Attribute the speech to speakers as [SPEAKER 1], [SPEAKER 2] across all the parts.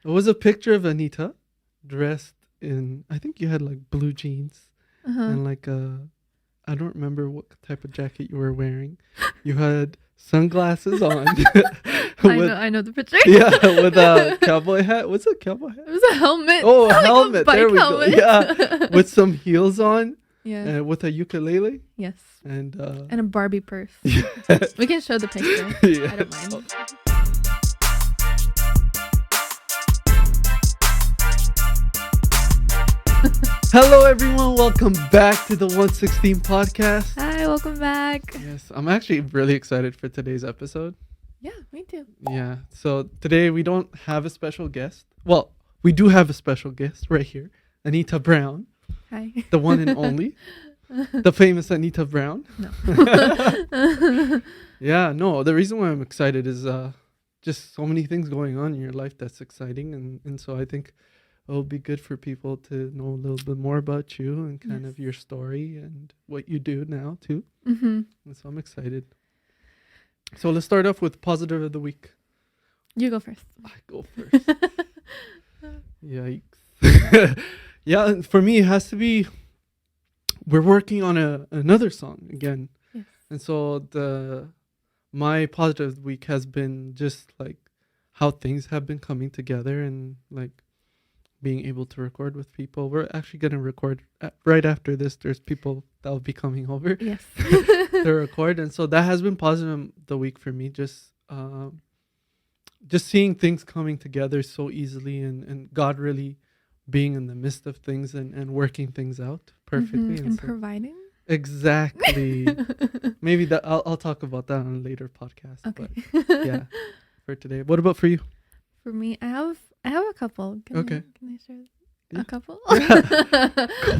[SPEAKER 1] It was a picture of Anita dressed in, I think you had like blue jeans and like I don't remember what type of jacket you were wearing. You had sunglasses on.
[SPEAKER 2] I know the picture.
[SPEAKER 1] Yeah, with a cowboy hat. What's a cowboy hat?
[SPEAKER 2] It was a helmet.
[SPEAKER 1] Oh, a
[SPEAKER 2] like
[SPEAKER 1] helmet.
[SPEAKER 2] A bike
[SPEAKER 1] there we
[SPEAKER 2] helmet.
[SPEAKER 1] go. Yeah, with some heels on.
[SPEAKER 2] Yeah.
[SPEAKER 1] With a ukulele.
[SPEAKER 2] Yes.
[SPEAKER 1] And
[SPEAKER 2] a Barbie purse.
[SPEAKER 1] Yes.
[SPEAKER 2] We can show the picture.
[SPEAKER 1] Yeah.
[SPEAKER 2] I don't mind.
[SPEAKER 1] Hello everyone, welcome back to the 116 podcast.
[SPEAKER 2] Hi, welcome back.
[SPEAKER 1] Yes, I'm actually really excited for today's episode.
[SPEAKER 2] Yeah, me too.
[SPEAKER 1] Yeah, so today we don't have a special guest. Well, we do have a special guest right here, Anita Brown.
[SPEAKER 2] Hi.
[SPEAKER 1] The one and only. The famous Anita Brown.
[SPEAKER 2] No.
[SPEAKER 1] Yeah, no, the reason why I'm excited is just so many things going on in your life that's exciting. And so I think it'll be good for people to know a little bit more about you and kind of your story and what you do now too.
[SPEAKER 2] Mm-hmm.
[SPEAKER 1] And so I'm excited. So let's start off with positive of the week.
[SPEAKER 2] You go first.
[SPEAKER 1] I go first. Yikes. Yeah, and for me it has to be, we're working on another song again.
[SPEAKER 2] Yes.
[SPEAKER 1] And so my positive of the week has been just like how things have been coming together and like being able to record with people. We're actually going to record right after this. There's people that will be coming over
[SPEAKER 2] Yes.
[SPEAKER 1] to record. And so that has been positive the week for me. Just seeing things coming together so easily and God really being in the midst of things and working things out perfectly.
[SPEAKER 2] Mm-hmm. And providing.
[SPEAKER 1] Exactly. Maybe that I'll talk about that on a later podcast.
[SPEAKER 2] Okay.
[SPEAKER 1] But yeah, for today. What about for you?
[SPEAKER 2] For me, I have a couple. Can I share
[SPEAKER 1] Yeah.
[SPEAKER 2] a couple?
[SPEAKER 1] Go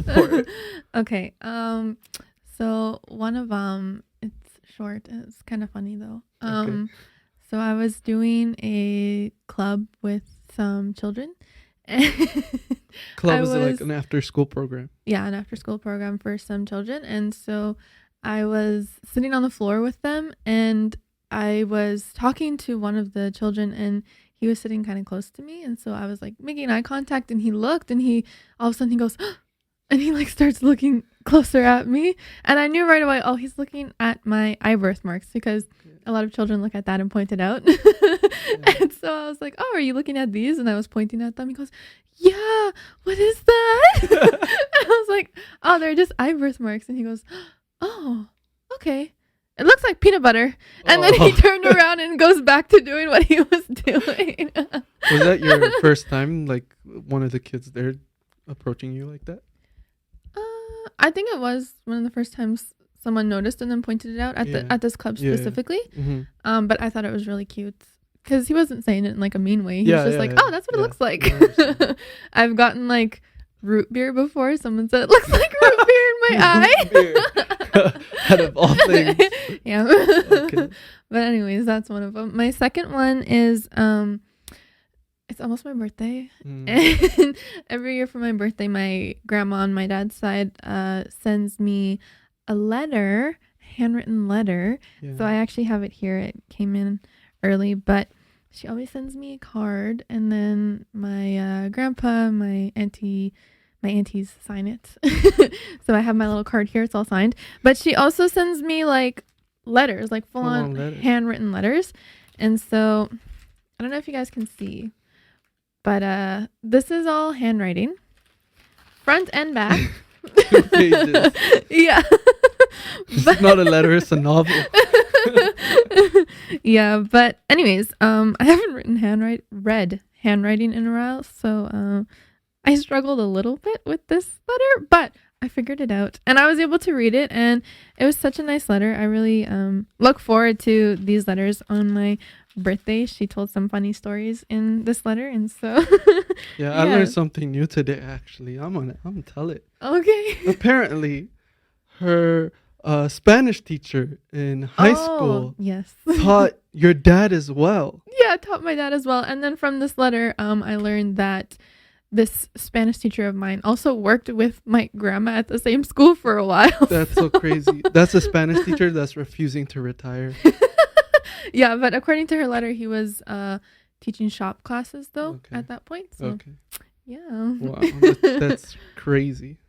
[SPEAKER 1] for it.
[SPEAKER 2] Okay. So one of it's short. It's kind of funny though.
[SPEAKER 1] Okay.
[SPEAKER 2] So I was doing a club with some children.
[SPEAKER 1] Club is like an after school program.
[SPEAKER 2] Yeah, an after school program for some children. And so I was sitting on the floor with them and I was talking to one of the children and he was sitting kind of close to me. And so I was like making eye contact and he looked and he all of a sudden he goes, and he like starts looking closer at me. And I knew right away, oh, he's looking at my eye birthmarks because a lot of children look at that and point it out. And so I was like, oh, are you looking at these? And I was pointing at them. He goes, yeah, what is that? And I was like, oh, they're just eye birthmarks. And he goes, oh, okay. It looks like peanut butter. And then he turned around and goes back to doing what he was doing.
[SPEAKER 1] Was that your first time, like one of the kids there approaching you like that?
[SPEAKER 2] I think it was one of the first times someone noticed and then pointed it out at this club specifically.
[SPEAKER 1] Mm-hmm.
[SPEAKER 2] But I thought it was really cute because he wasn't saying it in like a mean way. He was just like, oh, that's what it looks like. I've gotten like root beer before. Someone said it looks like root beer in my eye.
[SPEAKER 1] Out of all things.
[SPEAKER 2] Yeah.
[SPEAKER 1] Okay.
[SPEAKER 2] But anyways, that's one of them. My second one is it's almost my birthday. And every year for my birthday, my grandma on my dad's side sends me a letter, handwritten letter.
[SPEAKER 1] Yeah.
[SPEAKER 2] So I actually have it here. It came in early, but she always sends me a card, and then my grandpa, my aunties sign it. So I have my little card here. It's all signed. But she also sends me like letters, like full-on handwritten letters. And so I don't know if you guys can see, but this is all handwriting, front and back.
[SPEAKER 1] 2 pages.
[SPEAKER 2] Yeah.
[SPEAKER 1] It's not a letter, it's a novel.
[SPEAKER 2] Yeah, but anyways, I haven't read handwriting in a while, so I struggled a little bit with this letter, but I figured it out and I was able to read it, and it was such a nice letter. I really look forward to these letters on my birthday. She told some funny stories in this letter, and so
[SPEAKER 1] yeah, I learned something new today. Actually, I'm gonna tell it.
[SPEAKER 2] Okay.
[SPEAKER 1] Apparently, her Spanish teacher in high school taught your dad as well.
[SPEAKER 2] Yeah, taught my dad as well. And then from this letter, I learned that this Spanish teacher of mine also worked with my grandma at the same school for a while.
[SPEAKER 1] That's so crazy. That's a Spanish teacher that's refusing to retire.
[SPEAKER 2] Yeah, but according to her letter, he was teaching shop classes though
[SPEAKER 1] Okay.
[SPEAKER 2] at that point. So
[SPEAKER 1] Okay.
[SPEAKER 2] yeah.
[SPEAKER 1] Wow. That's crazy.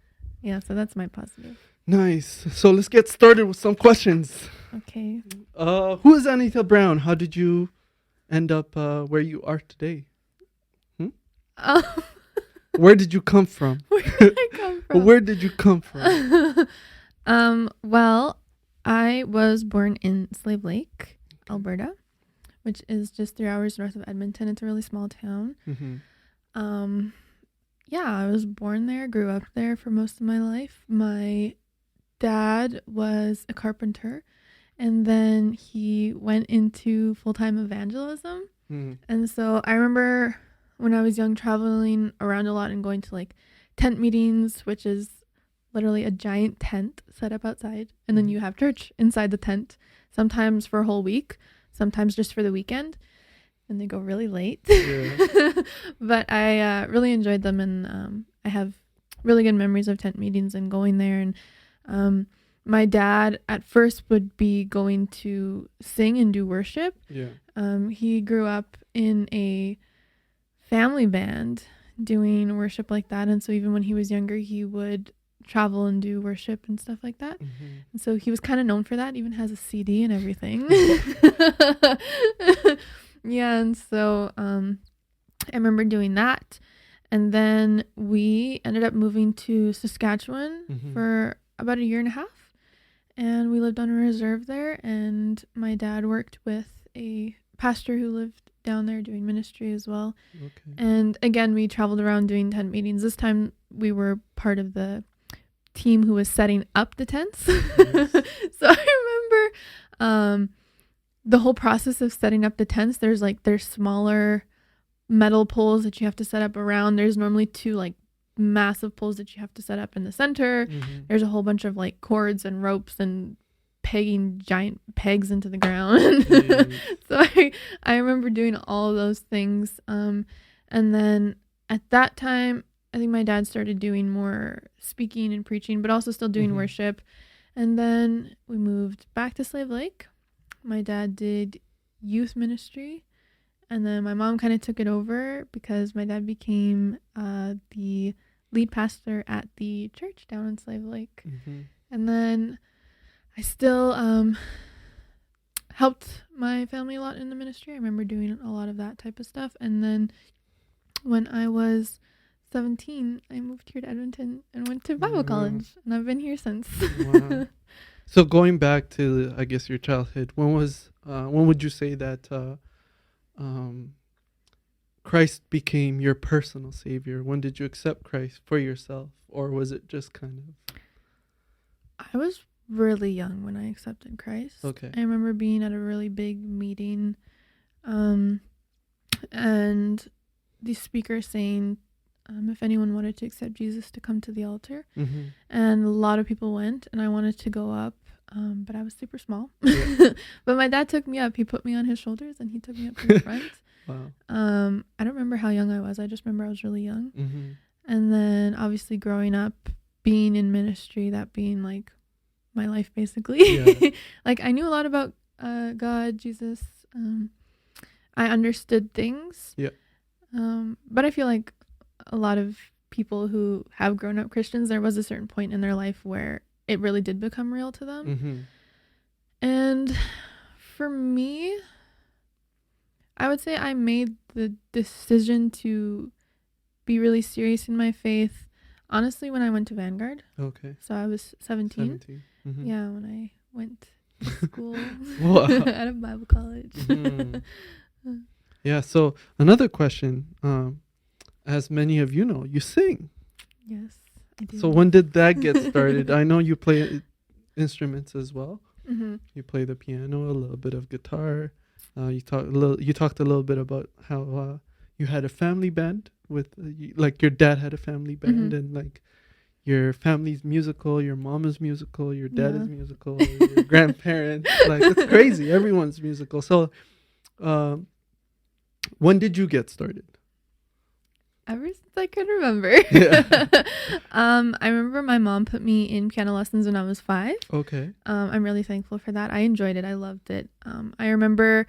[SPEAKER 2] Yeah, so that's my positive.
[SPEAKER 1] Nice. So let's get started with some questions.
[SPEAKER 2] Okay.
[SPEAKER 1] Who is Anita Brown? How did you end up where you are today? Where did you come from?
[SPEAKER 2] Where did I come from?
[SPEAKER 1] Where did you come from?
[SPEAKER 2] Well, I was born in Slave Lake, Alberta, which is just 3 hours north of Edmonton. It's a really small town.
[SPEAKER 1] Mm-hmm.
[SPEAKER 2] Yeah, I was born there, grew up there for most of my life. My dad was a carpenter, and then he went into full-time evangelism.
[SPEAKER 1] Mm-hmm.
[SPEAKER 2] And so I remember when I was young traveling around a lot and going to like tent meetings, which is literally a giant tent set up outside, and then you have church inside the tent, sometimes for a whole week, sometimes just for the weekend, and they go really late.
[SPEAKER 1] Yeah.
[SPEAKER 2] But I really enjoyed them, and I have really good memories of tent meetings and going there. And my dad at first would be going to sing and do worship.
[SPEAKER 1] Yeah.
[SPEAKER 2] He grew up in a family band doing worship like that, and so even when he was younger, he would travel and do worship and stuff like that.
[SPEAKER 1] Mm-hmm.
[SPEAKER 2] And so he was kind of known for that, even has a CD and everything. Yeah, and so I remember doing that, and then we ended up moving to Saskatchewan
[SPEAKER 1] Mm-hmm.
[SPEAKER 2] for about a year and a half, and we lived on a reserve there, and my dad worked with a pastor who lived down there doing ministry as well.
[SPEAKER 1] Okay.
[SPEAKER 2] And again, we traveled around doing tent meetings. This time we were part of the team who was setting up the tents.
[SPEAKER 1] Nice.
[SPEAKER 2] So I remember the whole process of setting up the tents. There's smaller metal poles that you have to set up around. There's normally 2 like massive poles that you have to set up in the center.
[SPEAKER 1] Mm-hmm.
[SPEAKER 2] There's a whole bunch of like cords and ropes and pegging giant pegs into the ground. So I remember doing all of those things. And then at that time, I think my dad started doing more speaking and preaching, but also still doing
[SPEAKER 1] Mm-hmm.
[SPEAKER 2] worship. And then we moved back to Slave Lake. My dad did youth ministry, and then my mom kind of took it over because my dad became the lead pastor at the church down in Slave Lake.
[SPEAKER 1] Mm-hmm.
[SPEAKER 2] And then I still helped my family a lot in the ministry. I remember doing a lot of that type of stuff. And then when I was 17, I moved here to Edmonton and went to Bible college, and I've been here since.
[SPEAKER 1] Wow. So going back to, I guess, your childhood, when would you say that Christ became your personal savior? When did you accept Christ for yourself, or was it just kind of?
[SPEAKER 2] I was really young when I accepted Christ.
[SPEAKER 1] Okay.
[SPEAKER 2] I remember being at a really big meeting, and the speaker saying, if anyone wanted to accept Jesus, to come to the altar.
[SPEAKER 1] Mm-hmm.
[SPEAKER 2] And a lot of people went, and I wanted to go up, but I was super small.
[SPEAKER 1] Yeah.
[SPEAKER 2] But my dad took me up. He put me on his shoulders, and he took me up to the front.
[SPEAKER 1] Wow.
[SPEAKER 2] I don't remember how young I was. I just remember I was really young.
[SPEAKER 1] Mm-hmm.
[SPEAKER 2] And then obviously growing up, being in ministry, that being like my life basically.
[SPEAKER 1] Yeah.
[SPEAKER 2] Like I knew a lot about God, Jesus. I understood things.
[SPEAKER 1] Yeah.
[SPEAKER 2] But I feel like a lot of people who have grown up Christians, there was a certain point in their life where it really did become real to them.
[SPEAKER 1] Mm-hmm.
[SPEAKER 2] And for me, I would say I made the decision to be really serious in my faith, honestly, when I went to Vanguard.
[SPEAKER 1] Okay.
[SPEAKER 2] So I was 17.
[SPEAKER 1] 17. Mm-hmm.
[SPEAKER 2] Yeah, when I went to school
[SPEAKER 1] Wow.
[SPEAKER 2] out of Bible college.
[SPEAKER 1] Mhm. Yeah, so another question, as many of you know, you sing.
[SPEAKER 2] Yes, I do.
[SPEAKER 1] So when did that get started? I know you play instruments as well.
[SPEAKER 2] Mm-hmm.
[SPEAKER 1] You play the piano, a little bit of guitar. You talked a little bit about how you had a family band with like your dad had a family band,
[SPEAKER 2] Mhm.
[SPEAKER 1] and like your family's musical, your mom is musical, your dad is
[SPEAKER 2] Yeah.
[SPEAKER 1] musical, your grandparents, like it's crazy. Everyone's musical. So when did you get started?
[SPEAKER 2] Ever since I could remember.
[SPEAKER 1] Yeah.
[SPEAKER 2] I remember my mom put me in piano lessons when I was 5.
[SPEAKER 1] Okay.
[SPEAKER 2] I'm really thankful for that. I enjoyed it. I loved it. I remember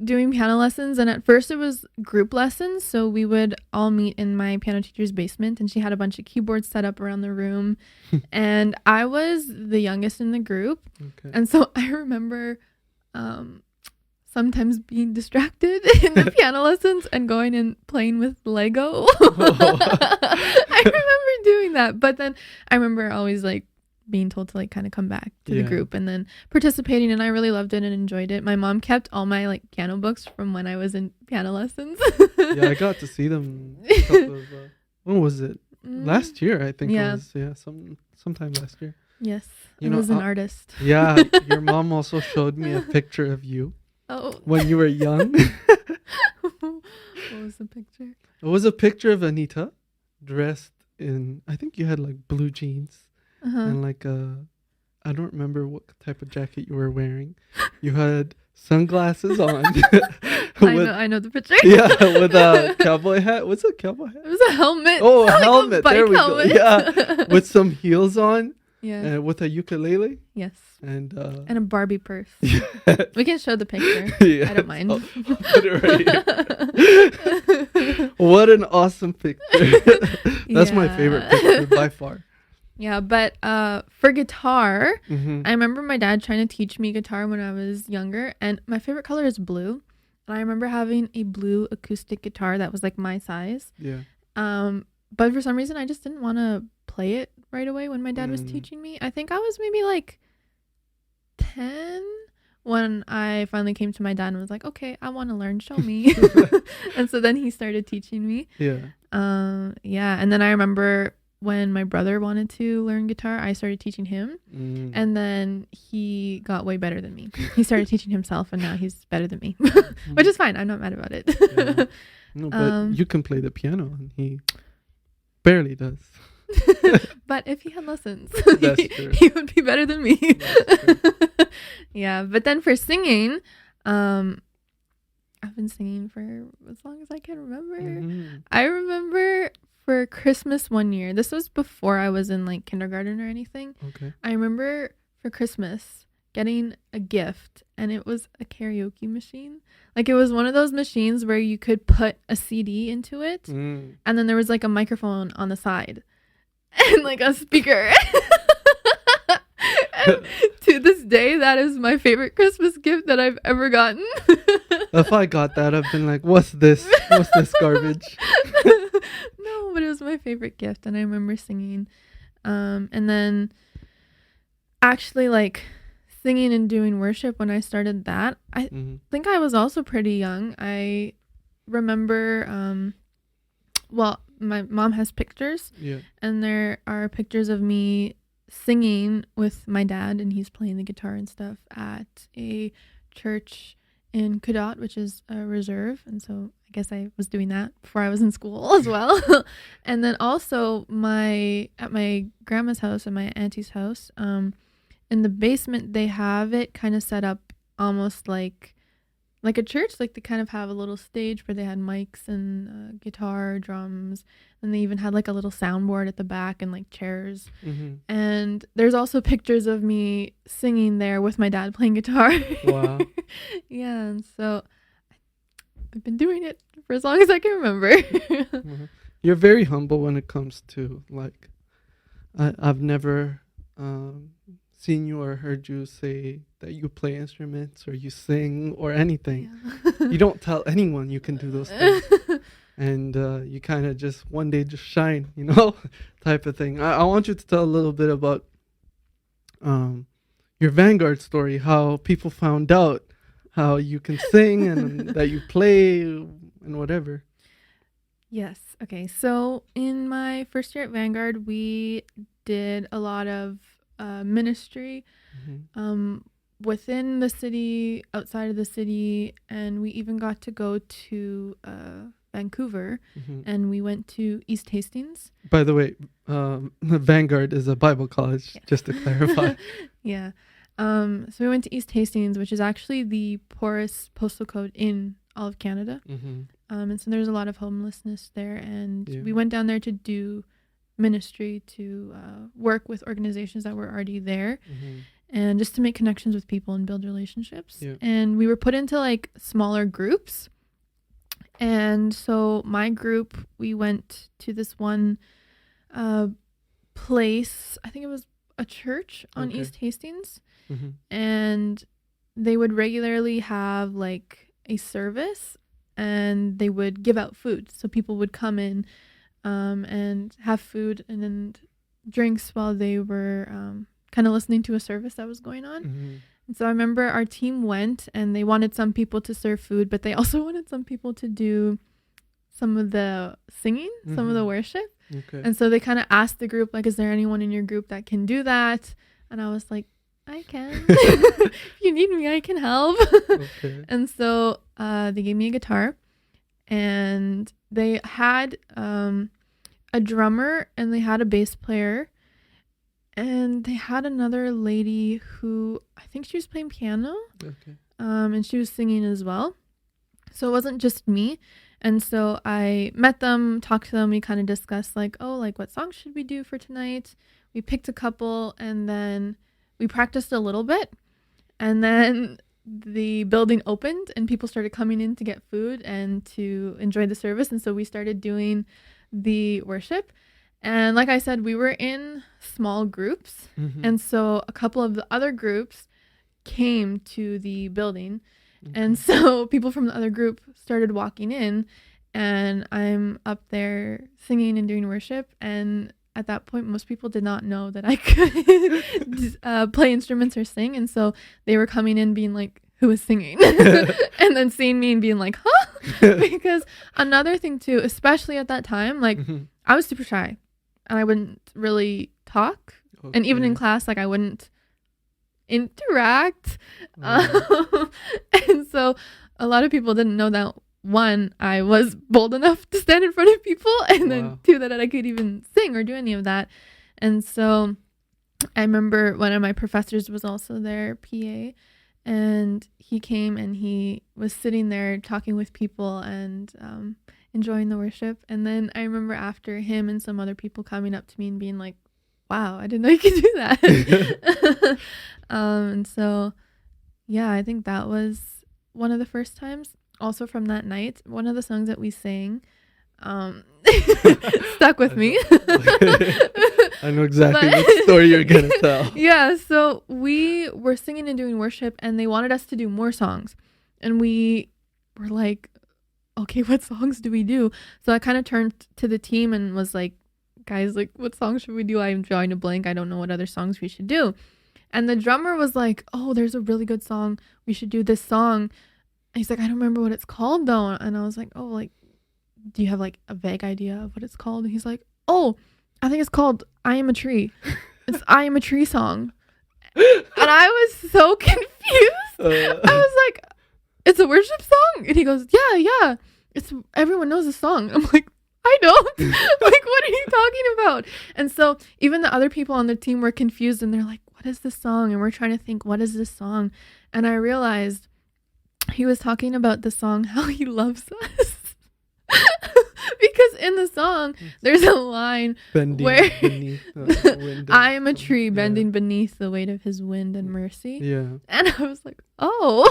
[SPEAKER 2] doing piano lessons, and at first it was group lessons, so we would all meet in my piano teacher's basement, and she had a bunch of keyboards set up around the room. And I was the youngest in the group.
[SPEAKER 1] Okay.
[SPEAKER 2] And so I remember sometimes being distracted in the piano lessons and going and playing with Lego. I remember doing that, but then I remember always like being told to like kind of come back to the group and then participating, and I really loved it and enjoyed it. My mom kept all my like piano books from when I was in piano lessons.
[SPEAKER 1] Yeah, I got to see them a couple of, when was it? Last year, I think it was. Yeah, sometime last year.
[SPEAKER 2] Yes, I was an artist.
[SPEAKER 1] Yeah, your mom also showed me a picture of you when you were young.
[SPEAKER 2] What was the picture?
[SPEAKER 1] It was a picture of Anita dressed in, I think you had like blue jeans. And like I don't remember what type of jacket you were wearing. You had sunglasses on.
[SPEAKER 2] I know the picture.
[SPEAKER 1] Yeah, with a cowboy hat. What's a cowboy hat?
[SPEAKER 2] It was a helmet.
[SPEAKER 1] Oh, a helmet.
[SPEAKER 2] Like a
[SPEAKER 1] there we
[SPEAKER 2] helmet.
[SPEAKER 1] go. Yeah, with some heels on.
[SPEAKER 2] Yeah.
[SPEAKER 1] With a ukulele.
[SPEAKER 2] Yes.
[SPEAKER 1] And
[SPEAKER 2] a Barbie purse.
[SPEAKER 1] Yeah.
[SPEAKER 2] We can show the picture. Yeah. I don't mind.
[SPEAKER 1] I'll put it right here. What an awesome picture. That's my favorite picture by far.
[SPEAKER 2] Yeah, but for guitar, I remember my dad trying to teach me guitar when I was younger, and my favorite color is blue. And I remember having a blue acoustic guitar that was like my size.
[SPEAKER 1] Yeah.
[SPEAKER 2] But for some reason, I just didn't want to play it right away when my dad was teaching me. I think I was maybe like 10 when I finally came to my dad and was like, okay, I want to learn, show me. And so then he started teaching me.
[SPEAKER 1] Yeah.
[SPEAKER 2] Yeah. And then I remember when my brother wanted to learn guitar, I started teaching him. And then he got way better than me. He started teaching himself, and now he's better than me, which is fine. I'm not mad about it.
[SPEAKER 1] Yeah. No, but you can play the piano, and he barely does.
[SPEAKER 2] But if he had lessons,
[SPEAKER 1] That's true.
[SPEAKER 2] he would be better than me. Yeah, but then for singing, I've been singing for as long as I can remember. I remember for Christmas one year, this was before I was in like kindergarten or anything.
[SPEAKER 1] Okay.
[SPEAKER 2] I remember for Christmas getting a gift, and it was a karaoke machine. Like, it was one of those machines where you could put a CD into it, and then there was like a microphone on the side and like a speaker. And to this day, that is my favorite Christmas gift that I've ever gotten.
[SPEAKER 1] If I got that, I've been like, what's this? What's this garbage?
[SPEAKER 2] No, but it was my favorite gift, and I remember singing. And then actually like singing and doing worship when I started that, I think I was also pretty young. I remember, well, my mom has pictures, and there are pictures of me singing with my dad, and he's playing the guitar and stuff at a church in Kudot, which is a reserve. And so I guess I was doing that before I was in school as well. And then also at my grandma's house and my auntie's house, in the basement, they have it kind of set up almost like a church. Like, they kind of have a little stage where they had mics and guitar, drums, and they even had like a little soundboard at the back and like chairs. And there's also pictures of me singing there with my dad playing guitar.
[SPEAKER 1] Wow.
[SPEAKER 2] Yeah, and so I've been doing it for as long as I can remember.
[SPEAKER 1] You're very humble when it comes to like, I've never seen you or heard you say that you play instruments or you sing or anything. Yeah. You don't tell anyone you can do those things. And you kind of just one day just shine, type of thing. I want you to tell a little bit about your Vanguard story, how people found out how you can sing and that you play and whatever.
[SPEAKER 2] Yes. Okay. So in my first year at Vanguard, we did a lot of ministry within the city, outside of the city, and we even got to go to Vancouver, and we went to East Hastings.
[SPEAKER 1] By the way, Vanguard is a Bible college, just to clarify.
[SPEAKER 2] Yeah. So we went to East Hastings, which is actually the poorest postal code in all of Canada. And so there's a lot of homelessness there, and we went down there to do ministry, to work with organizations that were already there. and just to make connections with people and build relationships.
[SPEAKER 1] Yeah.
[SPEAKER 2] And we were put into like smaller groups. And so my group, we went to this one place. I think it was a church on East Hastings.
[SPEAKER 1] Mm-hmm.
[SPEAKER 2] And they would regularly have like a service, and they would give out food. So people would come in and have food and then drinks while they were kind of listening to a service that was going on.
[SPEAKER 1] Mm-hmm.
[SPEAKER 2] And so I remember our team went, and they wanted some people to serve food, but they also wanted some people to do some of the singing, some of the worship.
[SPEAKER 1] Okay.
[SPEAKER 2] And so they kind of asked the group, like, is there anyone in your group that can do that? And I was like, I can. If you need me, I can help.
[SPEAKER 1] Okay.
[SPEAKER 2] And so they gave me a guitar, and they had a drummer, and they had a bass player, and they had another lady who I think she was playing piano.
[SPEAKER 1] Okay.
[SPEAKER 2] And she was singing as well. So it wasn't just me. And so I met them, talked to them. We kind of discussed like, oh, like what songs should we do for tonight? We picked a couple, and then we practiced a little bit. And then the building opened, and people started coming in to get food and to enjoy the service. And so we started doing the worship. And like I said, we were in small groups.
[SPEAKER 1] Mm-hmm.
[SPEAKER 2] And so a couple of the other groups came to the building. And so people from the other group started walking in, and I'm up there singing and doing worship. And at that point, most people did not know that I could play instruments or sing. And so they were coming in being like, who is singing? And then seeing me and being like, huh? Because another thing too, especially at that time, like I was super shy, and I wouldn't really talk.
[SPEAKER 1] Okay.
[SPEAKER 2] And even in class, like I wouldn't interact. And so a lot of people didn't know that, one, I was bold enough to stand in front of people, and then two, that I could even sing or do any of that. And so I remember one of my professors was also their PA, and he came and he was sitting there talking with people and enjoying the worship. And then I remember after him and some other people coming up to me and being like, wow, I didn't know you could do that. And so, yeah, I think that was one of the first times. Also from that night, one of the songs that we sang stuck with me.
[SPEAKER 1] I know exactly what story you're going to tell.
[SPEAKER 2] Yeah, so we were singing and doing worship, and they wanted us to do more songs. And we were like, okay, what songs do we do? So I kind of turned to the team and was like, guys, like, what songs should we do? I'm drawing a blank. I don't know what other songs we should do. And the drummer was like, oh, there's a really good song. We should do this song. And he's like, I don't remember what it's called though. And I was like, oh, like, do you have like a vague idea of what it's called? And he's like, oh, I think it's called I Am a Tree. It's I Am a Tree song. And I was so confused. I was like, it's a worship song? And he goes, yeah. Everyone knows the song. I'm like, I don't. Like, what are you talking about? And so even the other people on the team were confused, and they're like, what is this song? And we're trying to think, what is this song? And I realized he was talking about the song, How He Loves Us. Because in the song, there's a line
[SPEAKER 1] bending
[SPEAKER 2] where
[SPEAKER 1] beneath the wind.
[SPEAKER 2] I am a tree bending beneath the weight of his wind and mercy.
[SPEAKER 1] Yeah.
[SPEAKER 2] And I was like, oh.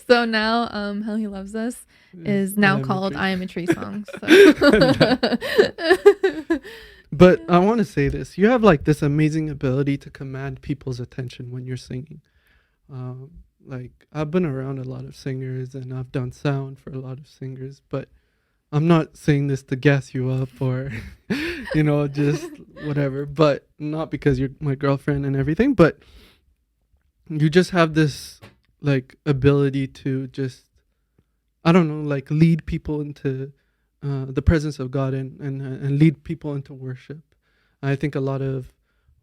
[SPEAKER 2] So now How He Loves Us is now called I Am a Tree song. So.
[SPEAKER 1] But I want to say this. You have like this amazing ability to command people's attention when you're singing. Like I've been around a lot of singers, and I've done sound for a lot of singers, but I'm not saying this to gas you up or, just whatever, but not because you're my girlfriend and everything, but you just have this like ability to just, I don't know, like lead people into the presence of God and lead people into worship. I think a lot of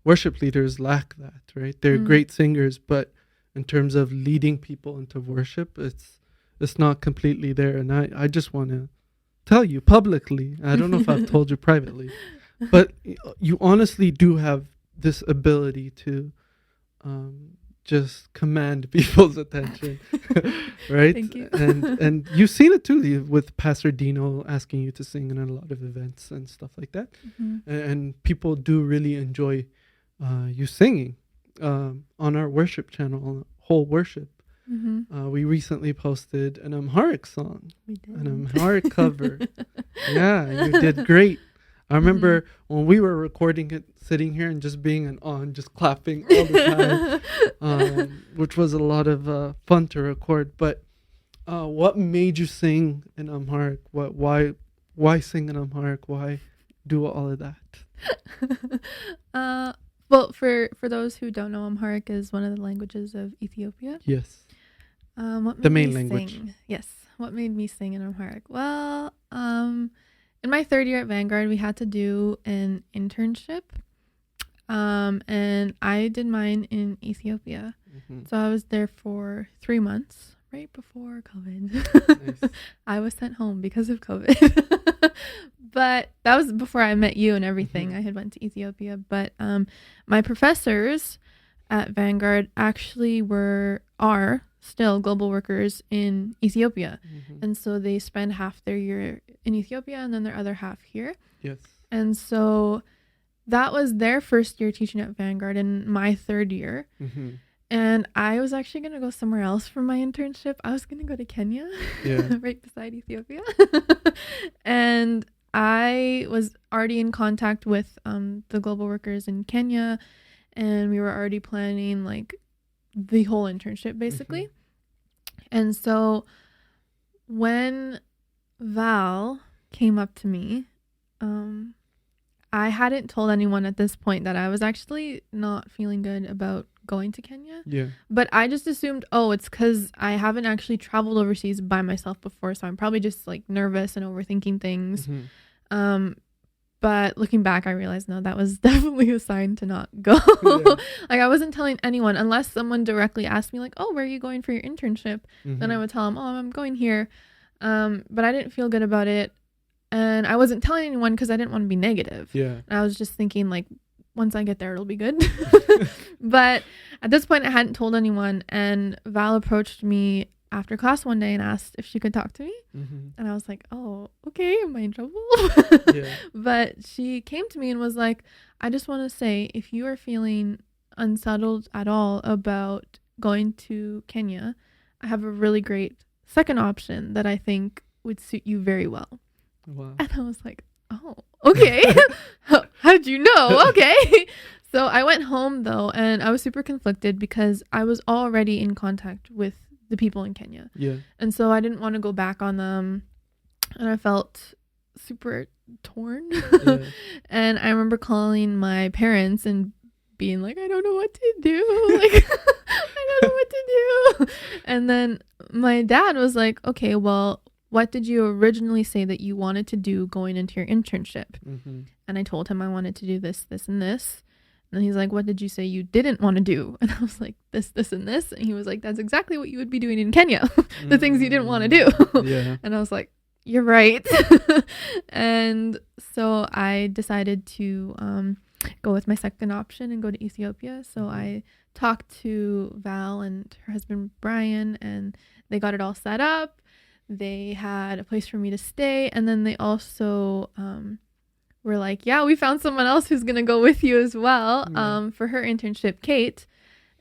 [SPEAKER 1] worship leaders lack that, right? They're great singers, but in terms of leading people into worship, it's not completely there. And I just want to tell you publicly, I don't know if I've told you privately, but you honestly do have this ability to just command people's attention, right?
[SPEAKER 2] Thank you.
[SPEAKER 1] And you've seen it too with Pastor Dino asking you to sing in a lot of events and stuff like that. Mm-hmm. And people do really enjoy you singing. on our worship channel, Whole Worship, we recently posted an Amharic song,
[SPEAKER 2] We did.
[SPEAKER 1] an Amharic cover. Yeah, you did great. I remember when we were recording it, sitting here and just being just clapping all the time, which was a lot of fun to record. But what made you sing in Amharic? Why sing in Amharic? Why do all of that?
[SPEAKER 2] Well, for those who don't know, Amharic is one of the languages of Ethiopia.
[SPEAKER 1] Yes.
[SPEAKER 2] What made
[SPEAKER 1] The main
[SPEAKER 2] me
[SPEAKER 1] language.
[SPEAKER 2] Sing? Yes. What made me sing in Amharic? Well, in my third year at Vanguard, we had to do an internship. And I did mine in Ethiopia. So I was there for 3 months, right before COVID.
[SPEAKER 1] Nice.
[SPEAKER 2] I was sent home because of COVID. But that was before I met you and everything. I had went to Ethiopia. But my professors at Vanguard actually are still global workers in Ethiopia. And so they spend half their year in Ethiopia and then their other half here.
[SPEAKER 1] Yes.
[SPEAKER 2] And so that was their first year teaching at Vanguard and my third year. And I was actually going to go somewhere else for my internship. I was going to go to Kenya, right beside Ethiopia. And I was already in contact with the global workers in Kenya. And we were already planning like the whole internship basically. And so when Val came up to me, I hadn't told anyone at this point that I was actually not feeling good about going to Kenya.
[SPEAKER 1] Yeah.
[SPEAKER 2] But I just assumed, it's because I haven't actually traveled overseas by myself before. So I'm probably just like nervous and overthinking things. But looking back, I realized, no, that was definitely a sign to not go. Like I wasn't telling anyone unless someone directly asked me like, oh, where are you going for your internship? Then I would tell them, I'm going here. But I didn't feel good about it. And I wasn't telling anyone because I didn't want to be negative.
[SPEAKER 1] Yeah.
[SPEAKER 2] And I was just thinking like, once I get there, it'll be good. But at this point, I hadn't told anyone. And Val approached me after class one day and asked if she could talk to me. And I was like, oh, okay, am I in trouble? But she came to me and was like, I just want to say, if you are feeling unsettled at all about going to Kenya, I have a really great second option that I think would suit you very well.
[SPEAKER 1] Wow.
[SPEAKER 2] And I was like, oh, okay. How'd you know? Okay. So I went home though, and I was super conflicted because I was already in contact with the people in Kenya.
[SPEAKER 1] Yeah.
[SPEAKER 2] And so I didn't want to go back on them. And I felt super torn. And I remember calling my parents and being like, I don't know what to do. Like, I don't know what to do. And then my dad was like, okay, well, what did you originally say that you wanted to do going into your internship? And I told him I wanted to do this, this, and this. And he's like, what did you say you didn't want to do? And I was like, this, this, and this. And he was like, that's exactly what you would be doing in Kenya. The things you didn't want to do. And I was like, you're right. And so I decided to go with my second option and go to Ethiopia. So I talked to Val and her husband, Brian, and they got it all set up. They had a place for me to stay. And then they also were like, yeah, we found someone else who's going to go with you as well for her internship, Kate.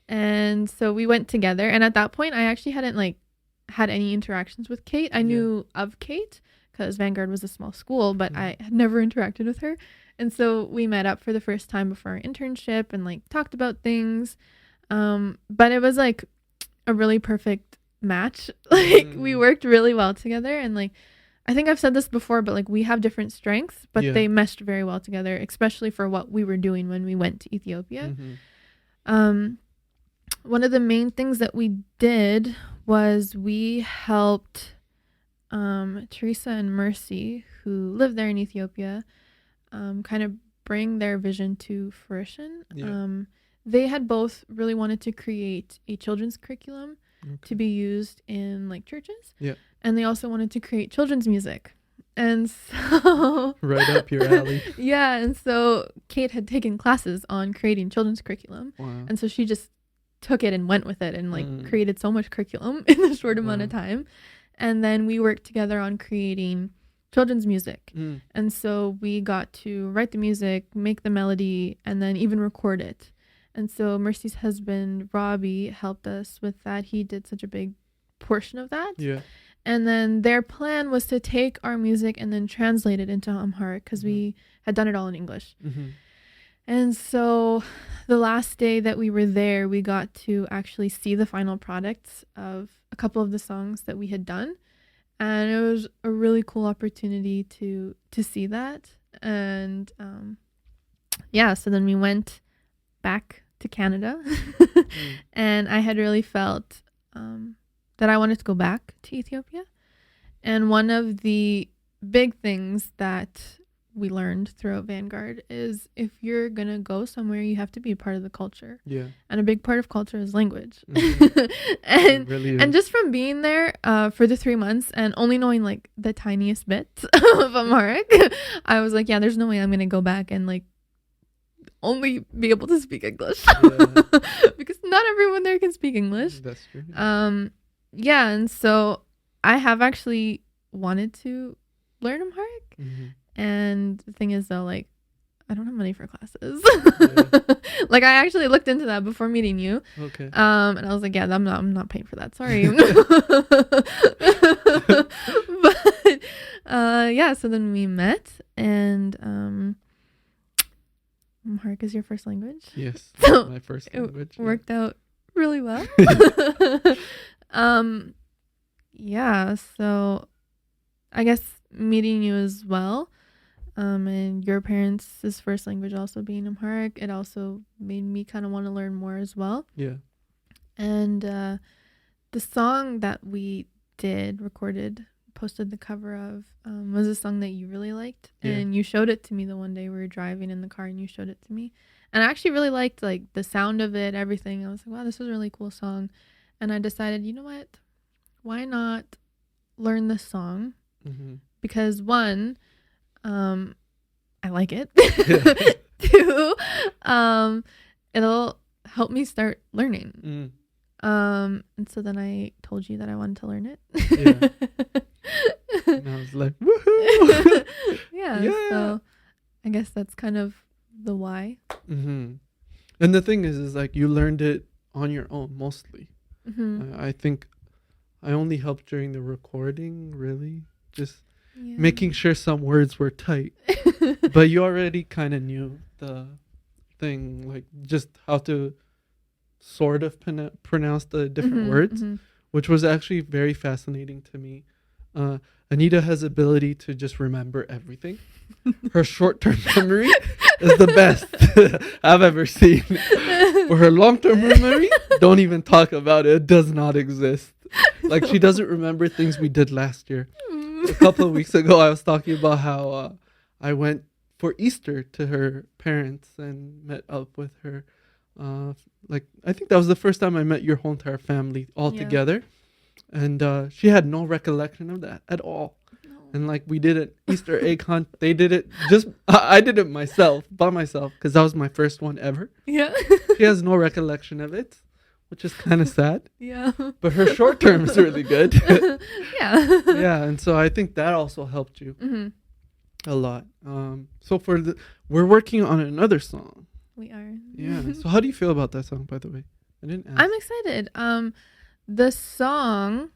[SPEAKER 2] And so we went together. And at that point, I actually hadn't like had any interactions with Kate. I knew of Kate because Vanguard was a small school, but I had never interacted with her. And so we met up for the first time before our internship and like talked about things. But it was like a really perfect match. Like we worked really well together, and like I think I've said this before, but like we have different strengths, but they meshed very well together, especially for what we were doing when we went to Ethiopia. One of the main things that we did was we helped Teresa and Mercy, who live there in Ethiopia, kind of bring their vision to fruition. They had both really wanted to create a children's curriculum to be used in like churches. And they also wanted to create children's music. And so
[SPEAKER 1] right up your alley.
[SPEAKER 2] And so Kate had taken classes on creating children's curriculum. And so she just took it and went with it and like created so much curriculum in a short amount of time. And then we worked together on creating children's music. And so we got to write the music, make the melody, and then even record it. And so Mercy's husband, Robbie, helped us with that. He did such a big portion of that.
[SPEAKER 1] Yeah.
[SPEAKER 2] And then their plan was to take our music and then translate it into Amharic because we had done it all in English.
[SPEAKER 1] Mm-hmm.
[SPEAKER 2] And so the last day that we were there, we got to actually see the final products of a couple of the songs that we had done. And it was a really cool opportunity to see that. And so then we went back to Canada. And I had really felt that I wanted to go back to Ethiopia. And one of the big things that we learned throughout Vanguard is if you're going to go somewhere, you have to be a part of the culture. Yeah. And a big part of culture is language. And really and just from being there for the 3 months and only knowing like the tiniest bit of Amharic, I was like, yeah, there's no way I'm going to go back and like only be able to speak English. Because not everyone there can speak English.
[SPEAKER 1] That's true.
[SPEAKER 2] Yeah, and so I have actually wanted to learn Amharic. Mm-hmm. And the thing is, though, like, I don't have money for classes. Like, I actually looked into that before meeting you. Okay. And I was like, yeah, I'm not paying for that. Sorry. But yeah, so then we met, and Amharic is your first language.
[SPEAKER 1] Yes, so my first language.
[SPEAKER 2] It worked out really well. Yeah, so I guess meeting you as well. And your parents' first language also being Amharic, it also made me kind of want to learn more as well. Yeah. And the song that we recorded, posted the cover of, was a song that you really liked. Yeah. And you showed it to me the one day we were driving in the car and you showed it to me. And I actually really liked like the sound of it, everything. I was like, wow, this is a really cool song. And I decided, you know what? Why not learn this song? Mm-hmm. Because one, I like it. Two, it'll help me start learning. And so then I told you that I wanted to learn it. Yeah. And I was like, woohoo! Yeah. So I guess that's kind of the why.
[SPEAKER 1] Mm-hmm. And the thing is like you learned it on your own mostly. Mm-hmm. I think I only helped during the recording, really. Just making sure some words were tight. But you already kind of knew the thing, like just how to sort of pronounce the different words, which was actually very fascinating to me. Anita has ability to just remember everything. Her short-term memory is the best I've ever seen. For her long-term memory, don't even talk about it. It does not exist. Like she doesn't remember things we did last year. A couple of weeks ago, I was talking about how I went for Easter to her parents and met up with her. Like I think that was the first time I met your whole entire family all together. And she had no recollection of that at all. No. And like we did an Easter egg hunt. They did it I did it by myself, because that was my first one ever. Yeah. She has no recollection of it, which is kind of sad. Yeah. But her short term is really good. Yeah. Yeah. And so I think that also helped you a lot. So we're working on another song.
[SPEAKER 2] We are.
[SPEAKER 1] Yeah. So how do you feel about that song, by the way? I didn't ask.
[SPEAKER 2] I'm excited. The song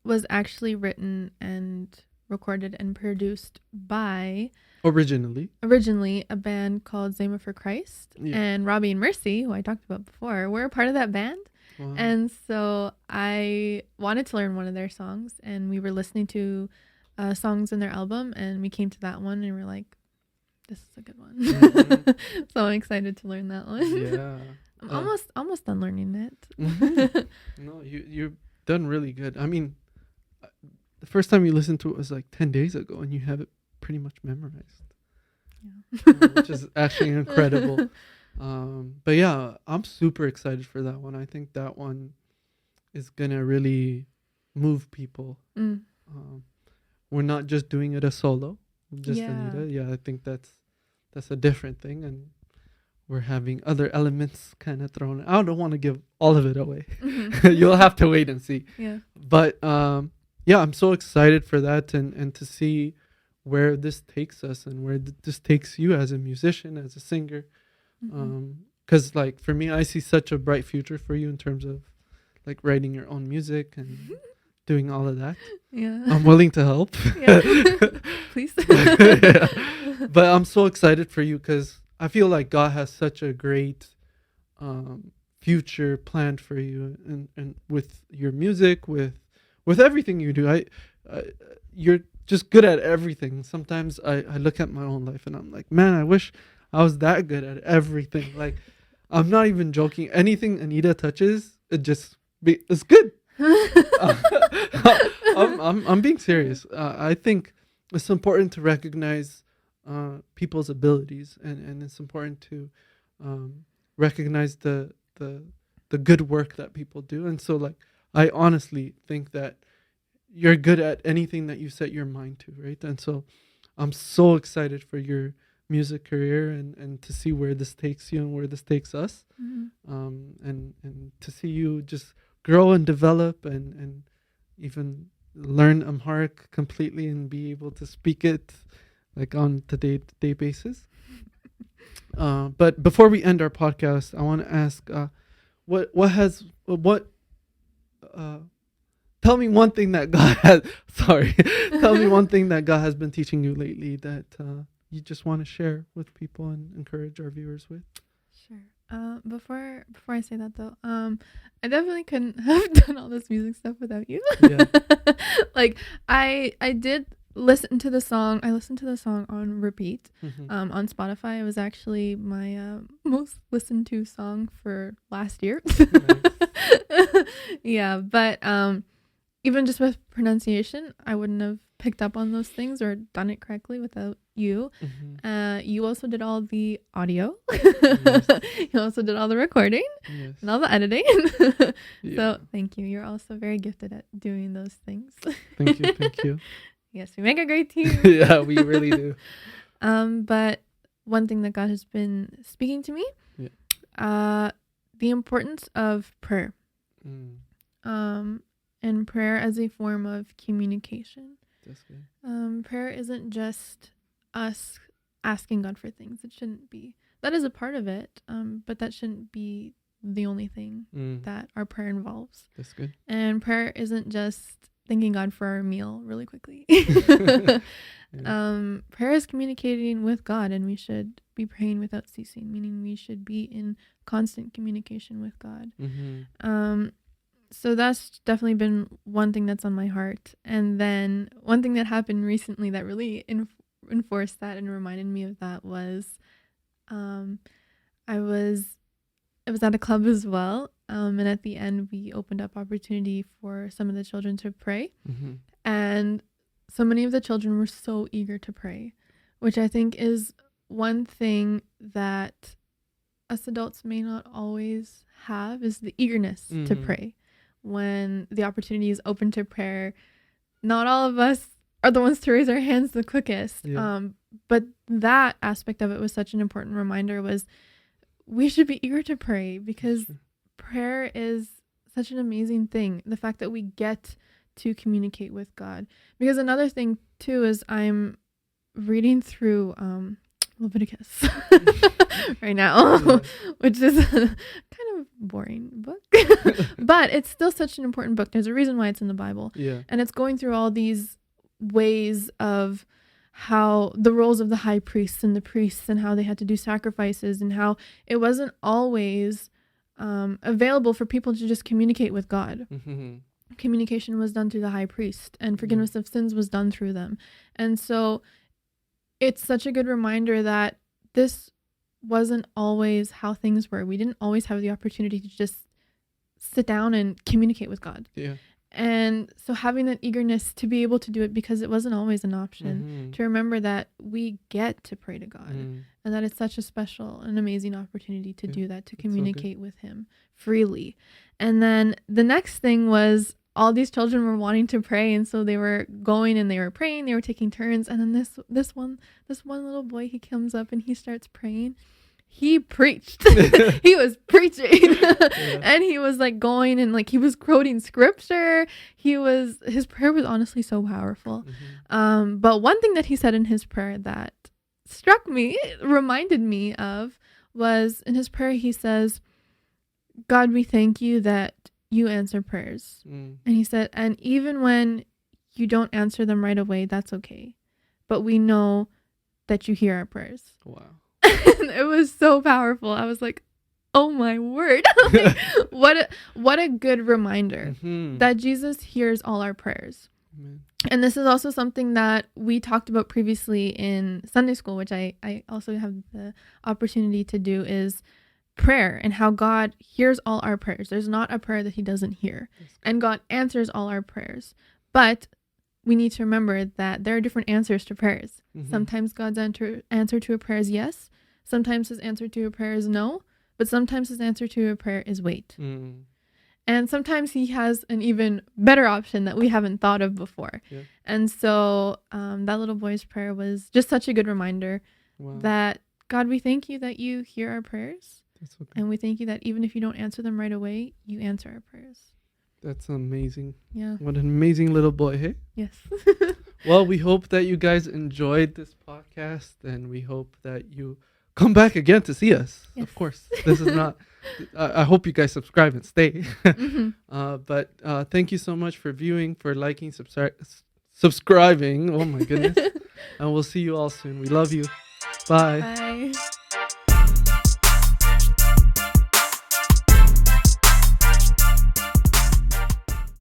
[SPEAKER 2] was actually written and recorded and produced by
[SPEAKER 1] originally
[SPEAKER 2] a band called Zema for Christ. Yeah. And Robbie and Mercy, who I talked about before, were a part of that band. Wow. And so I wanted to learn one of their songs, and we were listening to songs in their album, and we came to that one and we're like, this is a good one. Mm-hmm. So I'm excited to learn that one. Yeah. I'm almost done learning it.
[SPEAKER 1] Mm-hmm. No, you've done really good. I mean, the first time you listened to it was like 10 days ago, and you have it pretty much memorized. Yeah. Which is actually incredible. But yeah, I'm super excited for that one. I think that one is gonna really move people. We're not just doing it a solo, just Anita. Yeah, I think that's a different thing, and we're having other elements kind of thrown. I don't want to give all of it away. Mm-hmm. You'll have to wait and see. Yeah. But yeah, I'm so excited for that, and to see where this takes us and where this takes you as a musician, as a singer. Mm-hmm. because like for me, I see such a bright future for you in terms of like writing your own music and doing all of that.
[SPEAKER 2] Yeah.
[SPEAKER 1] I'm willing to help.
[SPEAKER 2] Yeah. Please.
[SPEAKER 1] Yeah. But I'm so excited for you because I feel like God has such a great future planned for you, and with your music, with everything you do. You're just good at everything. Sometimes I look at my own life and I'm like, man, I wish I was that good at everything. Like, I'm not even joking. Anything Anita touches, it's good. I'm being serious. I think it's important to recognize people's abilities, and it's important to recognize the good work that people do. And so, like, I honestly think that you're good at anything that you set your mind to, right? And so I'm so excited for your music career and to see where this takes you and where this takes us. And to see you just grow and develop and even learn Amharic completely and be able to speak it like on a day-to-day basis. But before we end our podcast, I want to ask, tell me one thing that God has, tell me one thing that God has been teaching you lately that you just want to share with people and encourage our viewers with.
[SPEAKER 2] Sure. Before I say that though, I definitely couldn't have done all this music stuff without you.
[SPEAKER 1] Yeah.
[SPEAKER 2] Like I did listen to the song. I listened to the song on repeat on Spotify. It was actually my most listened to song for last year. Nice. Yeah, but even just with pronunciation, I wouldn't have picked up on those things or done it correctly without you. You also did all the audio. Yes. You also did all the recording. Yes. And all the editing. Yeah. So thank you. You're also very gifted at doing those things.
[SPEAKER 1] Thank you.
[SPEAKER 2] Yes, we make a great team.
[SPEAKER 1] Yeah, we really do.
[SPEAKER 2] But one thing that God has been speaking to me, the importance of prayer. And prayer as a form of communication. That's good. Prayer isn't just us asking God for things. It shouldn't be. That is a part of it, but that shouldn't be the only thing that our prayer involves.
[SPEAKER 1] That's good. And
[SPEAKER 2] prayer isn't just thanking God for our meal really quickly. Prayer is communicating with God, and we should be praying without ceasing, meaning we should be in constant communication with God. So that's definitely been one thing that's on my heart. And then one thing that happened recently that really enforced that and reminded me of that was I was at a club as well. And at the end, we opened up opportunity for some of the children to pray. And so many of the children were so eager to pray, which I think is one thing that us adults may not always have, is the eagerness to pray. When the opportunity is open to prayer, not all of us are the ones to raise our hands the quickest. Yeah. But that aspect of it was such an important reminder, was we should be eager to pray, because prayer is such an amazing thing. The fact that we get to communicate with God. Because another thing too is I'm reading through Leviticus right now, which is a kind of boring book, but it's still such an important book. There's a reason why it's in the Bible. Yeah. And it's going through all these ways of how the roles of the high priests and the priests, and how they had to do sacrifices, and how it wasn't always available for people to just communicate with God. Communication was done through the high priest, and forgiveness of sins was done through them. And so it's such a good reminder that this wasn't always how things were. We didn't always have the opportunity to just sit down and communicate with God. Yeah. And so having that eagerness to be able to do it, because it wasn't always an option, to remember that we get to pray to God, and that it's such a special and amazing opportunity to do that, to communicate with him freely. And then the next thing was, all these children were wanting to pray, and so they were going and they were praying, they were taking turns. And then this one little boy, he comes up and he starts praying. He preached. He was preaching. And he was like going and like he was quoting scripture. His prayer was honestly so powerful. But one thing that he said in his prayer that struck me, reminded me of, was in his prayer, he says, God, we thank you that you answer prayers. And he said, and even when you don't answer them right away, that's okay. But we know that you hear our prayers.
[SPEAKER 1] Wow.
[SPEAKER 2] And it was so powerful. I was like, oh my word. Like, what a good reminder that Jesus hears all our prayers.
[SPEAKER 1] Amen.
[SPEAKER 2] And this is also something that we talked about previously in Sunday school, which I also have the opportunity to do, is prayer and how God hears all our prayers. There's not a prayer that he doesn't hear. And God answers all our prayers. But we need to remember that there are different answers to prayers. Sometimes God's answer to a prayer is yes. Sometimes his answer to a prayer is no. But sometimes his answer to a prayer is wait. And sometimes he has an even better option that we haven't thought of before. Yeah. And so that little boy's prayer was just such a good reminder that, God, we thank you that you hear our prayers. Okay. And we thank you that even if you don't answer them right away, you answer our prayers.
[SPEAKER 1] That's amazing.
[SPEAKER 2] Yeah.
[SPEAKER 1] What an amazing little boy, hey?
[SPEAKER 2] Yes.
[SPEAKER 1] Well, we hope that you guys enjoyed this podcast, and we hope that you come back again to see us. Yes. Of course. This is not... I hope you guys subscribe and stay. But thank you so much for viewing, for liking, subscribing. Oh, my goodness. And we'll see you all soon. We love you. Bye.
[SPEAKER 2] Bye.